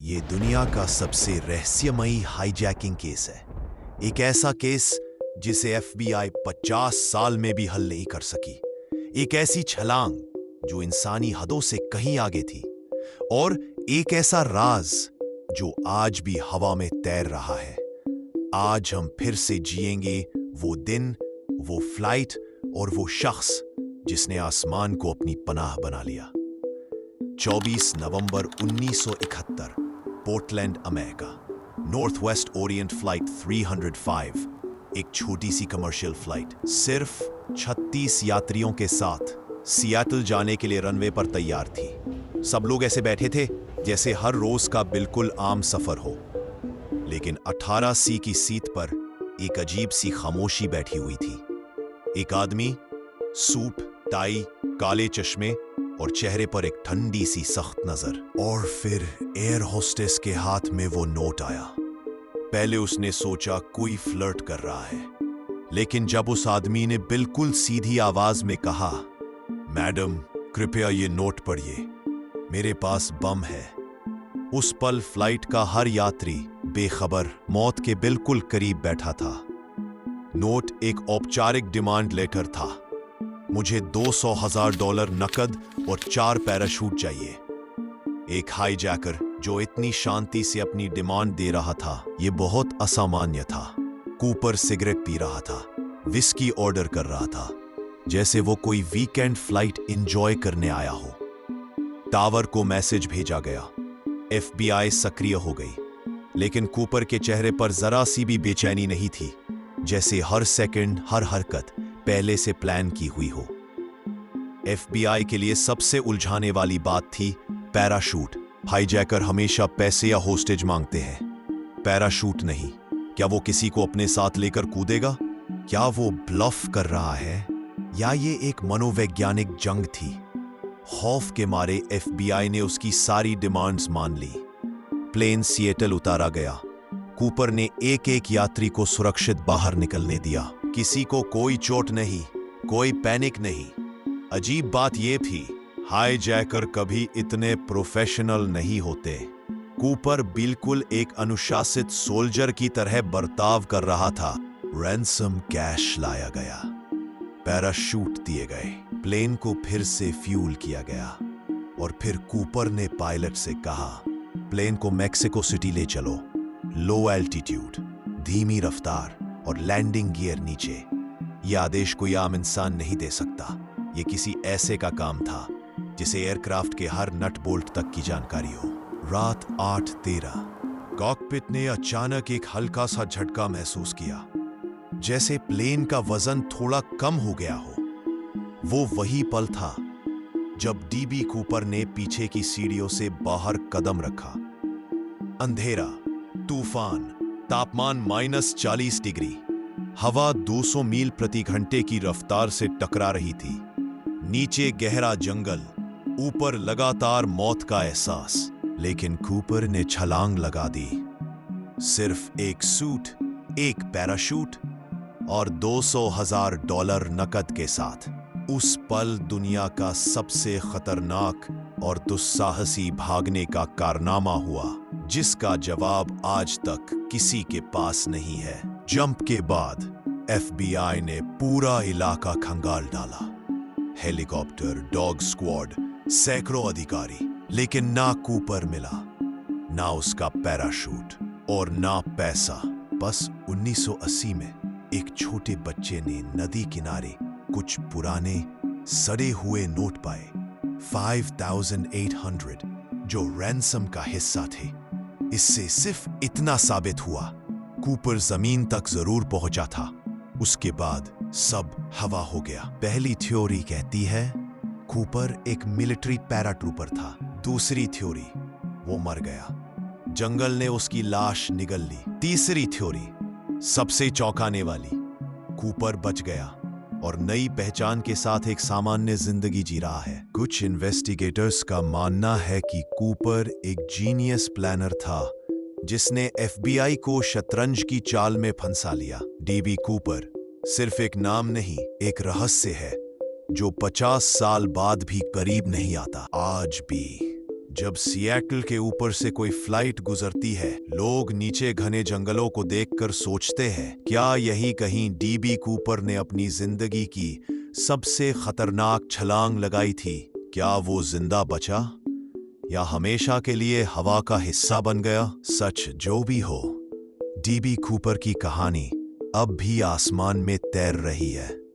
ये दुनिया का सबसे रहस्यमयी हाईजैकिंग केस है। एक ऐसा केस जिसे एफबीआई 50 साल में भी हल नहीं कर सकी। एक ऐसी छलांग जो इंसानी हदों से कहीं आगे थी, और एक ऐसा राज जो आज भी हवा में तैर रहा है। आज हम फिर से जिएंगे वो दिन, वो फ्लाइट और वो शख्स जिसने आसमान को अपनी पनाह बना लिया। 24 नवंबर 1971, Portland, America. North west Orient flight 305, एक छोटी सी कमर्शियल फ्लाइट सिर्फ 36 यात्रियों के साथ सियाटल जाने के लिए रनवे पर तैयार थी। सब लोग ऐसे बैठे थे जैसे हर रोज का बिल्कुल आम सफर हो, लेकिन 18C की सीट पर एक अजीब सी खामोशी बैठी हुई थी। एक आदमी, सूट, टाई, काले चश्मे और चेहरे पर एक ठंडी सी सख्त नजर। और फिर एयर होस्टेस के हाथ में वो नोट आया। पहले उसने सोचा कोई फ्लर्ट कर रहा है, लेकिन जब उस आदमी ने बिल्कुल सीधी आवाज में कहा, मैडम कृपया ये नोट पढ़िए, मेरे पास बम है, उस पल फ्लाइट का हर यात्री बेखबर मौत के बिल्कुल करीब बैठा था। नोट एक औपचारिक डिमांड लेटर था। मुझे $200,000 नकद और 4 पैराशूट चाहिए। एक हाईजैकर जो इतनी शांति से अपनी डिमांड दे रहा था, यह बहुत असामान्य था। कूपर सिगरेट पी रहा था, विस्की ऑर्डर कर रहा था, जैसे वो कोई वीकेंड फ्लाइट एंजॉय करने आया हो। टावर को मैसेज भेजा गया, एफबीआई सक्रिय हो गई, लेकिन कूपर के चेहरे पर जरा सी भी बेचैनी नहीं थी, जैसे हर सेकंड, हर हरकत पहले से प्लान की हुई हो। एफबीआई के लिए सबसे उलझाने वाली बात थी पैराशूट। हाईजैकर हमेशा पैसे या होस्टेज मांगते हैं, पैराशूट नहीं। क्या वो किसी को अपने साथ लेकर कूदेगा? क्या वो ब्लफ कर रहा है, या ये एक मनोवैज्ञानिक जंग थी? खौफ के मारे एफबीआई ने उसकी सारी डिमांड्स मान ली। प्लेन सिएटल उतारा गया। कूपर ने एक एक यात्री को सुरक्षित बाहर निकलने दिया। किसी को कोई चोट नहीं, कोई पैनिक नहीं। अजीब बात यह थी, हाईजैकर कभी इतने प्रोफेशनल नहीं होते। कूपर बिल्कुल एक अनुशासित सोल्जर की तरह बर्ताव कर रहा था। रैंसम कैश लाया गया, पैराशूट दिए गए, प्लेन को फिर से फ्यूल किया गया, और फिर कूपर ने पायलट से कहा, प्लेन को मैक्सिको सिटी ले चलो, लो एल्टीट्यूड, धीमी रफ्तार और लैंडिंग गियर नीचे। यह आदेश कोई आम इंसान नहीं दे सकता। यह किसी ऐसे का काम था जिसे एयरक्राफ्ट के हर नट बोल्ट तक की जानकारी हो। रात 8:13, कॉकपिट ने अचानक एक हल्का सा झटका महसूस किया, जैसे प्लेन का वजन थोड़ा कम हो गया हो। वो वही पल था जब डीबी कूपर ने पीछे की सीढ़ियों से बाहर कदम रखा। अंधेरा, तूफान, तापमान -40 डिग्री, हवा 200 मील प्रति घंटे की रफ्तार से टकरा रही थी। नीचे गहरा जंगल, ऊपर लगातार मौत का एहसास। लेकिन कूपर ने छलांग लगा दी। सिर्फ एक सूट, एक पैराशूट और $200,000 नकद के साथ। उस पल दुनिया का सबसे खतरनाक और दुस्साहसी भागने का कारनामा हुआ, जिसका जवाब आज तक किसी के पास नहीं है। जंप के बाद एफबीआई ने पूरा इलाका खंगाल डाला। हेलीकॉप्टर, डॉग स्क्वाड, सैकड़ों अधिकारी, लेकिन ना कूपर मिला, ना उसका पैराशूट और ना पैसा। बस 1980 में एक छोटे बच्चे ने नदी किनारे कुछ पुराने सड़े हुए नोट पाए, 5,800, जो रैंसम का हिस्सा थे। इससे सिर्फ इतना साबित हुआ, कूपर जमीन तक जरूर पहुंचा था। उसके बाद सब हवा हो गया। पहली थ्योरी कहती है कूपर एक मिलिट्री पैराट्रूपर था। दूसरी थ्योरी, वो मर गया, जंगल ने उसकी लाश निगल ली। तीसरी थ्योरी, सबसे चौंकाने वाली, कूपर बच गया और नई पहचान के साथ एक सामान्य जिंदगी जी रहा है। कुछ इन्वेस्टिगेटर्स का मानना है कि कूपर एक जीनियस प्लानर था, जिसने एफबीआई को शतरंज की चाल में फंसा लिया। डीबी कूपर सिर्फ एक नाम नहीं, एक रहस्य है जो 50 साल बाद भी करीब नहीं आता। आज भी जब सिएटल के ऊपर से कोई फ्लाइट गुजरती है, लोग नीचे घने जंगलों को देखकर सोचते हैं, क्या यही कहीं डीबी कूपर ने अपनी जिंदगी की सबसे खतरनाक छलांग लगाई थी? क्या वो जिंदा बचा या हमेशा के लिए हवा का हिस्सा बन गया? सच जो भी हो, डीबी कूपर की कहानी अब भी आसमान में तैर रही है।